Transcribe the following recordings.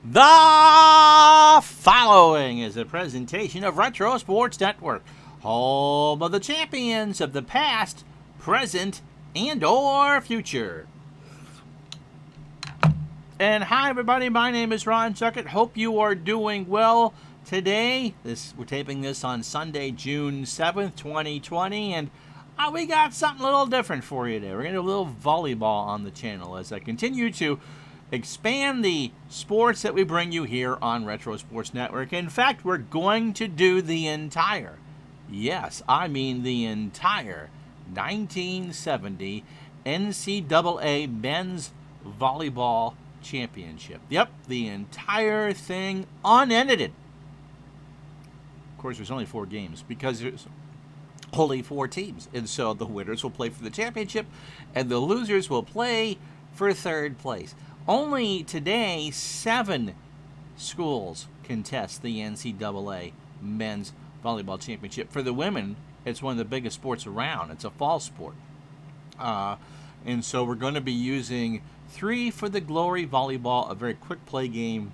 The following is a presentation of Retro Sports Network, home of the champions of the past, present, and or future. And hi everybody, my name is Ron Zuckett. Hope you are doing well today. We're taping this on Sunday, June 7th, 2020, and we got something a little different for you today. We're going to do a little volleyball on the channel as I continue to expand the sports that we bring you here on Retro Sports Network. In fact, we're going to do the entire, yes, I mean the entire 1970 NCAA Men's Volleyball Championship. Yep, the entire thing unedited. Of course, there's only 4 games because there's only 4 teams. And so the winners will play for the championship and the losers will play for 3rd place. Only today, 7 schools contest the NCAA Men's Volleyball Championship. For the women, it's one of the biggest sports around. It's a fall sport. And so we're going to be using 3 for the Glory Volleyball, a very quick play game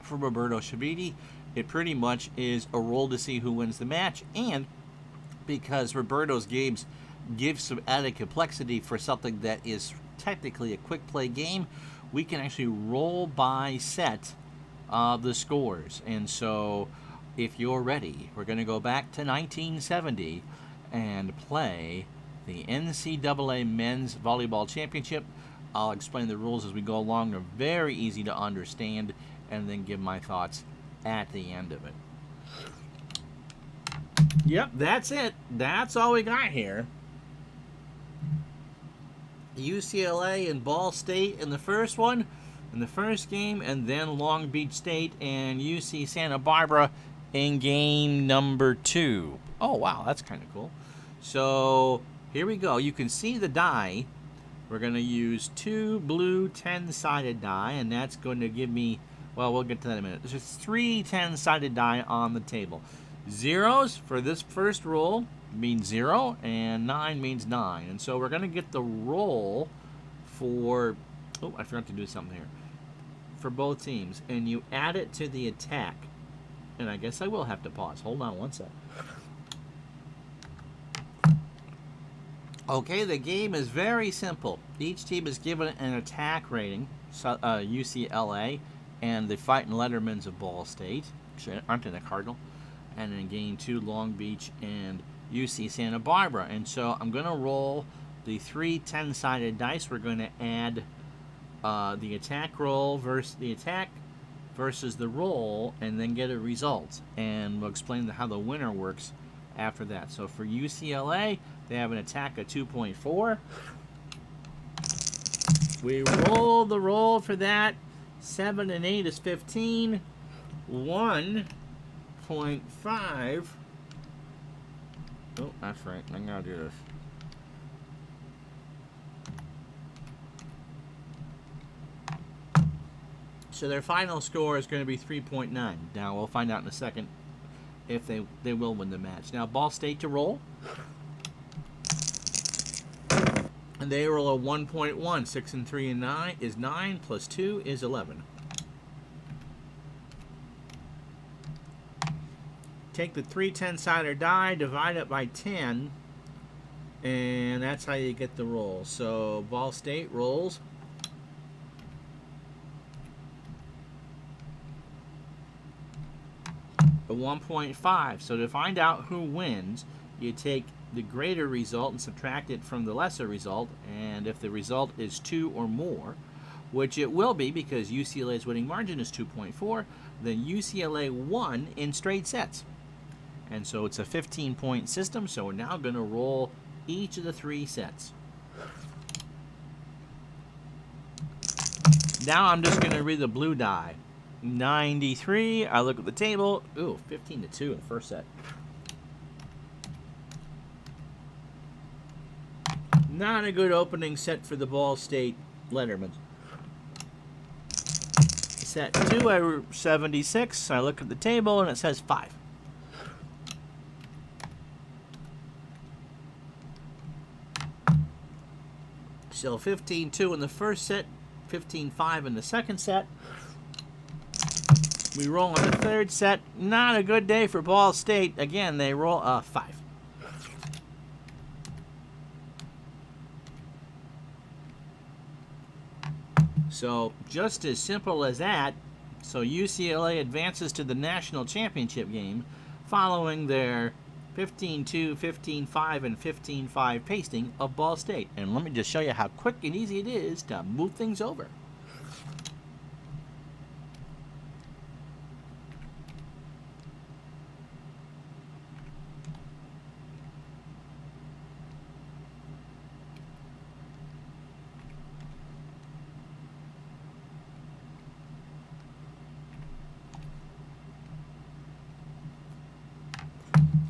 for Roberto Chiavini. It pretty much is a roll to see who wins the match, and because Roberto's games give some added complexity for something that is technically a quick play game, we can actually roll by set the scores. And so if you're ready, we're going to go back to 1970 and play the NCAA Men's Volleyball Championship. I'll explain the rules as we go along. They're very easy to understand, and then give my thoughts at the end of it. Yep, that's it. That's all we got here. UCLA and Ball State in the first one, in the first game, and then Long Beach State and UC Santa Barbara in game number 2. Oh, wow, that's kind of cool. So here we go. You can see the die. We're going to use 2 blue 10-sided die, and that's going to give me, well, we'll get to that in a minute. There's 3 10-sided die on the table. Zeros for this first roll means 0, and 9 means 9. And so we're going to get the roll for, oh, I forgot to do something here, for both teams. And you add it to the attack. And I guess I will have to pause. Hold on one sec. Okay, the game is very simple. Each team is given an attack rating, UCLA, and the Fighting Lettermans of Ball State, which aren't in the Cardinal. And in game 2, Long Beach and UC Santa Barbara. And so I'm going to roll the 3 10-sided dice. We're going to add the attack roll versus the attack versus the roll, and then get a result. And we'll explain how the winner works after that. So for UCLA, they have an attack of 2.4. We roll the roll for that. 7 and 8 is 15. 1.5. Oh, that's right. I gotta do this. So their final score is going to be 3.9. Now we'll find out in a second if they will win the match. Now Ball State to roll. And they roll a 1.1. 6 and 3 and 9 is 9, plus 2 is 11. Take the 3 10-sided die, divide it by 10, and that's how you get the roll. So Ball State rolls. A 1.5. So to find out who wins, you take the greater result and subtract it from the lesser result, and if the result is 2 or more, which it will be because UCLA's winning margin is 2.4, then UCLA won in straight sets. And so it's a 15-point system, so we're now going to roll each of the 3 sets. Now I'm just going to read the blue die. 93, I look at the table. Ooh, 15-2 in the first set. Not a good opening set for the Ball State Lettermans. Set 2, I 76, I look at the table and it says 5. So 15-2 in the first set, 15-5 in the second set. We roll in the third set. Not a good day for Ball State. Again, they roll a 5. So just as simple as that. So UCLA advances to the national championship game following their 15-2, 15-5, and 15-5 pasting of Ball State. And let me just show you how quick and easy it is to move things over.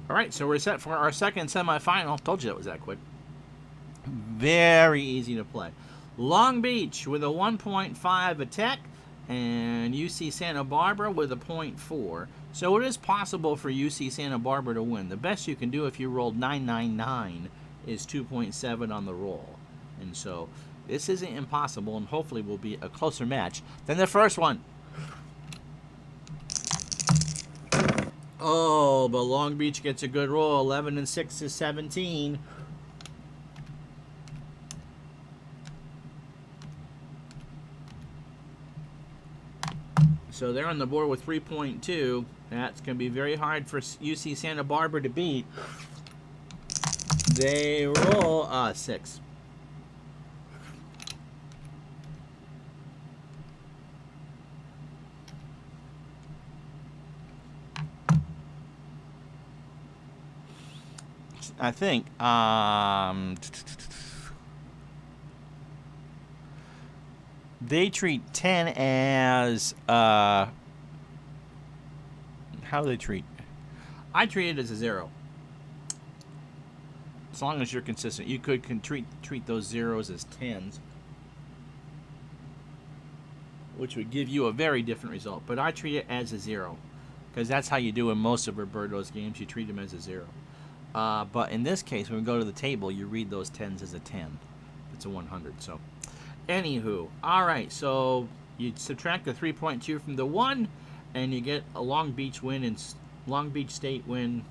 All right, so we're set for our second semifinal. Told you that was that quick. Very easy to play. Long Beach with a 1.5 attack, and UC Santa Barbara with a 0.4. So it is possible for UC Santa Barbara to win. The best you can do if you rolled 999 is 2.7 on the roll. And so this isn't impossible, and hopefully will be a closer match than the first one. Oh, but Long Beach gets a good roll. 11 and 6 is 17. So they're on the board with 3.2. That's going to be very hard for UC Santa Barbara to beat. They roll 6. I think they treat 10 as how do they treat? I treat it as a 0. As long as you're consistent, you could treat those zeros as 10s, which would give you a very different result. But I treat it as a 0 because that's how you do in most of Roberto's games. You treat them as a 0. But in this case, when we go to the table, you read those 10s as a 10. It's a 100. So, anywho, all right. So you subtract the 3.2 from the 1, and you get a Long Beach win and Long Beach State win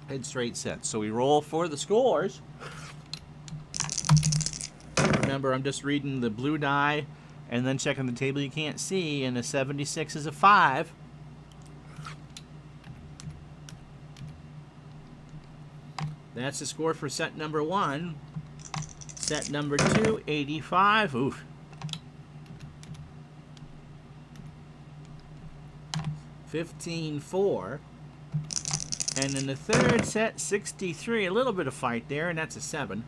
in straight sets. So we roll for the scores. Remember, I'm just reading the blue die and then checking the table you can't see, and a 76 is a 5. That's the score for set number 1. Set number 2, 85. Oof. 15-4. And in the third set, 63. A little bit of fight there, and that's a 7.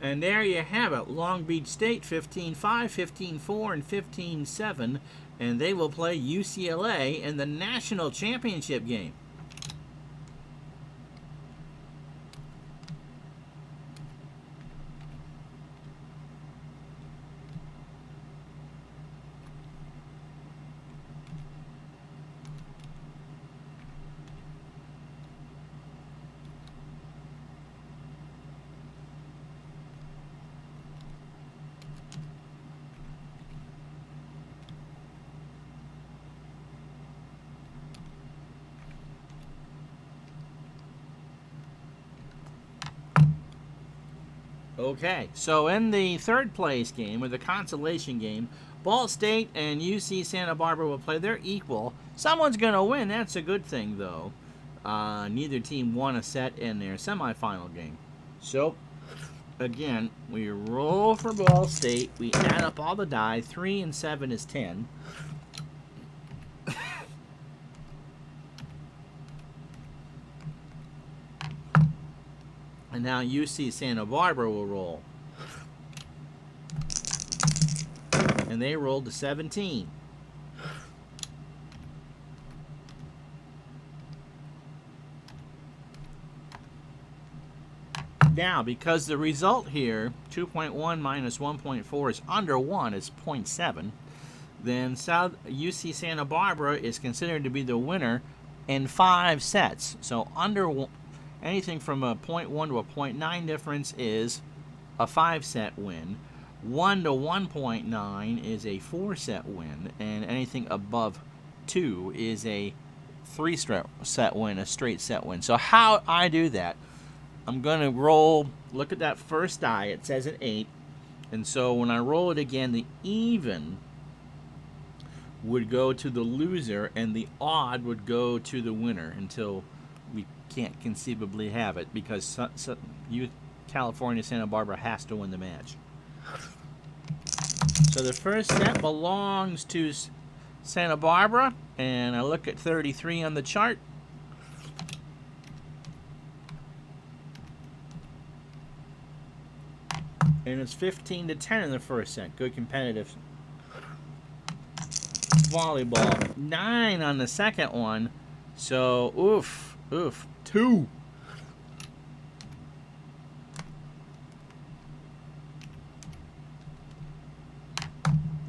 And there you have it. Long Beach State, 15-5, 15-4, and 15-7. And they will play UCLA in the national championship game. Okay, so in the third place game, or the consolation game, Ball State and UC Santa Barbara will play. They're equal. Someone's going to win. That's a good thing, though. Neither team won a set in their semifinal game. So, again, we roll for Ball State. We add up all the die. 3 and 7 is 10. And now UC Santa Barbara will roll. And they rolled to 17. Now, because the result here, 2.1 minus 1.4 is under 1, is 0.7, then UC Santa Barbara is considered to be the winner in 5 sets. So anything from a 0.1 to a 0.9 difference is a 5-set win. 1 to 1.9 is a 4-set win, and anything above 2 is a 3-set win, a straight set win. So how I do that, I'm going to roll, look at that first die, it says an 8, and so when I roll it again, the even would go to the loser, and the odd would go to the winner until we can't conceivably have it, because California Santa Barbara has to win the match. So the first set belongs to Santa Barbara, and I look at 33 on the chart. And it's 15 to 10 in the first set. Good competitive volleyball. 9 on the second one. So, oof, 2.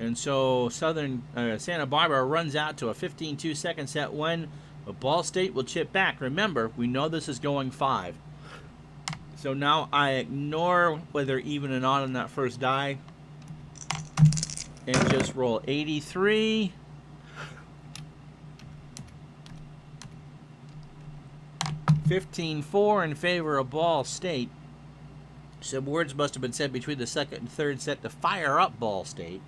And so Santa Barbara runs out to a 15-2 second set win, but Ball State will chip back. Remember, we know this is going 5. So now I ignore whether even and odd on that first die and just roll 83. $15-4 in favor of Ball State. Some words must have been said between the second and third set to fire up Ball State.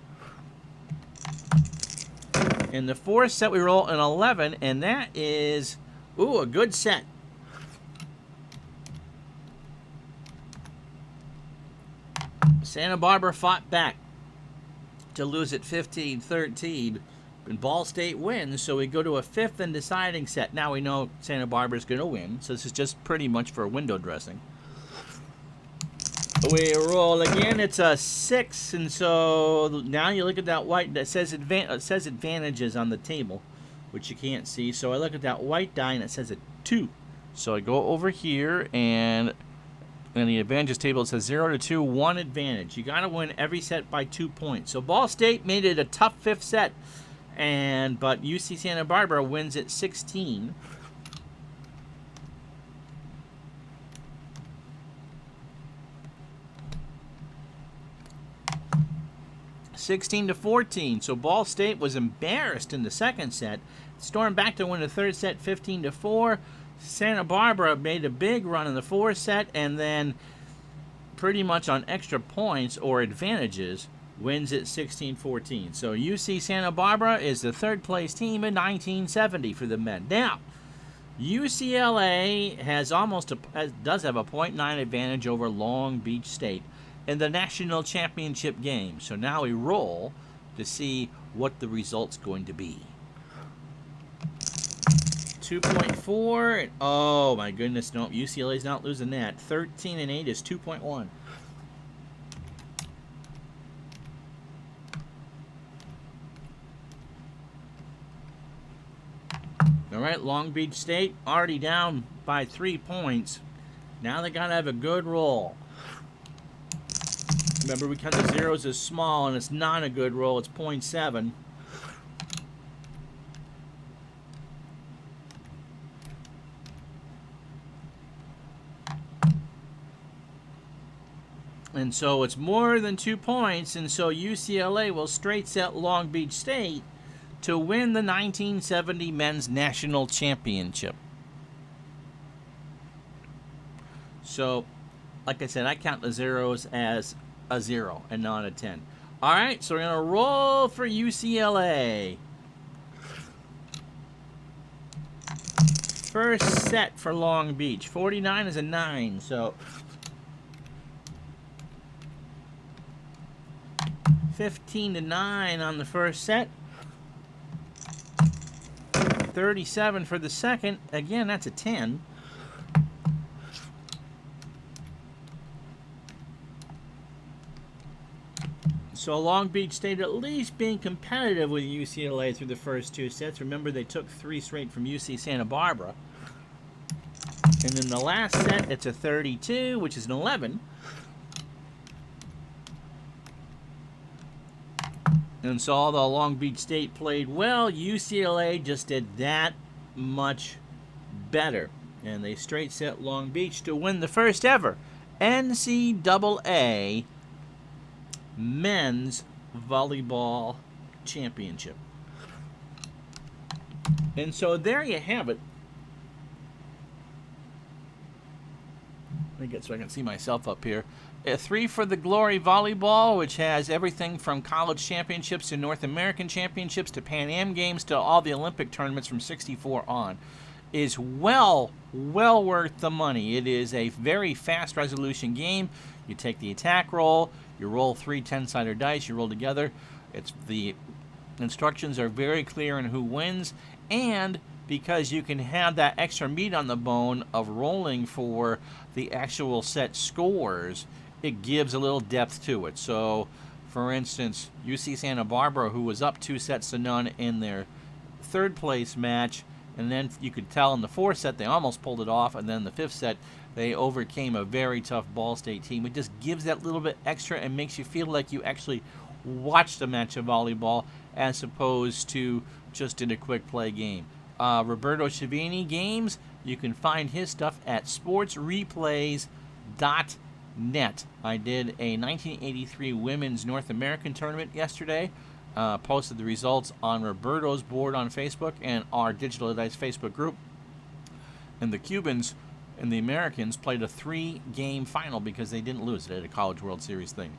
In the fourth set, we roll an 11, and that is, a good set. Santa Barbara fought back to lose at 15-13, and Ball State wins, so we go to a 5th and deciding set. Now we know Santa Barbara's going to win, so this is just pretty much for window dressing. We roll again. It's a 6, and so now you look at that white that says advantages on the table, which you can't see. So I look at that white die, and it says a 2. So I go over here, and in the advantages table, it says 0 to 2, 1 advantage. You got to win every set by 2 points. So Ball State made it a tough 5th set, but UC Santa Barbara wins at 16. $16-14. So Ball State was embarrassed in the second set. Stormed back to win the third set 15-4. Santa Barbara made a big run in the fourth set, and then pretty much on extra points or advantages wins at 16-14. So UC Santa Barbara is the third place team in 1970 for the men. Now, UCLA does have a 0.9 advantage over Long Beach State in the national championship game. So now we roll to see what the result's going to be. 2.4. Oh my goodness, no, UCLA's not losing that. 13-8 is 2.1. All right, Long Beach State already down by 3 points. Now they got to have a good roll. Remember, we count the zeros as small, and it's not a good roll. It's 0.7. And so it's more than 2 points, and so UCLA will straight set Long Beach State to win the 1970 Men's National Championship. So, like I said, I count the zeros as a 0 and not a 10. All right, so we're going to roll for UCLA. First set for Long Beach. 49 is a 9, so 15-9 on the first set. 37 for the second. Again, that's a 10. So Long Beach State at least being competitive with UCLA through the first 2 sets. Remember, they took 3 straight from UC Santa Barbara. And in the last set, it's a 32, which is an 11. And so although Long Beach State played well, UCLA just did that much better. And they straight set Long Beach to win the first ever NCAA men's volleyball championship. And so there you have it. Let me get so I can see myself up here. 3 for the Glory Volleyball, which has everything from college championships to North American championships to Pan Am Games to all the Olympic tournaments from 64 on. Is well worth the money. It is a very fast resolution game. You take the attack roll, you roll 3 10-sided dice, you roll together. The instructions are very clear on who wins, and because you can have that extra meat on the bone of rolling for the actual set scores, it gives a little depth to it. So, for instance, UC Santa Barbara, who was up 2-0 in their third place match, and then you could tell in the 4th set they almost pulled it off, and then the 5th set they overcame a very tough Ball State team. It just gives that little bit extra and makes you feel like you actually watched a match of volleyball as opposed to just in a quick play game. Roberto Chiavini games, you can find his stuff at sportsreplays.net. I did a 1983 Women's North American tournament yesterday. Posted the results on Roberto's board on Facebook and our Digital Dice Facebook group. And the Cubans and the Americans played a 3-game final because they didn't lose. They had a College World Series thing.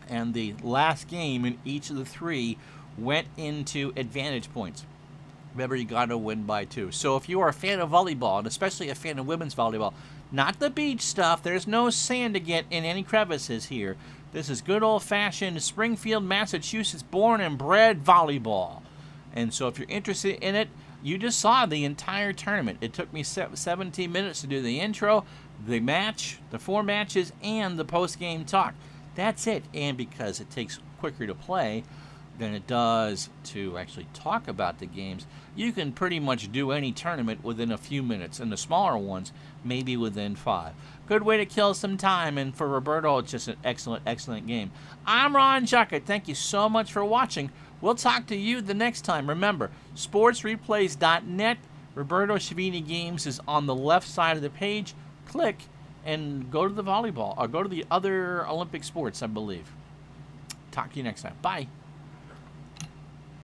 And the last game in each of the 3 went into advantage points. Remember, you got to win by 2. So if you are a fan of volleyball, and especially a fan of women's volleyball, not the beach stuff, there's no sand to get in any crevices here. This is good old-fashioned Springfield, Massachusetts born and bred volleyball. And so if you're interested in it, you just saw the entire tournament. It took me 17 minutes to do the intro, the match, the 4 matches, and the post-game talk. That's it. And because it takes quicker to play than it does to actually talk about the games, you can pretty much do any tournament within a few minutes, and the smaller ones maybe within 5. Good way to kill some time, and for Roberto, it's just an excellent game. I'm Ron Juckett. Thank you so much for watching. We'll talk to you the next time. Remember, sportsreplays.net. Roberto Chiavini Games is on the left side of the page. Click and go to the volleyball, or go to the other Olympic sports, I believe. Talk to you next time. Bye.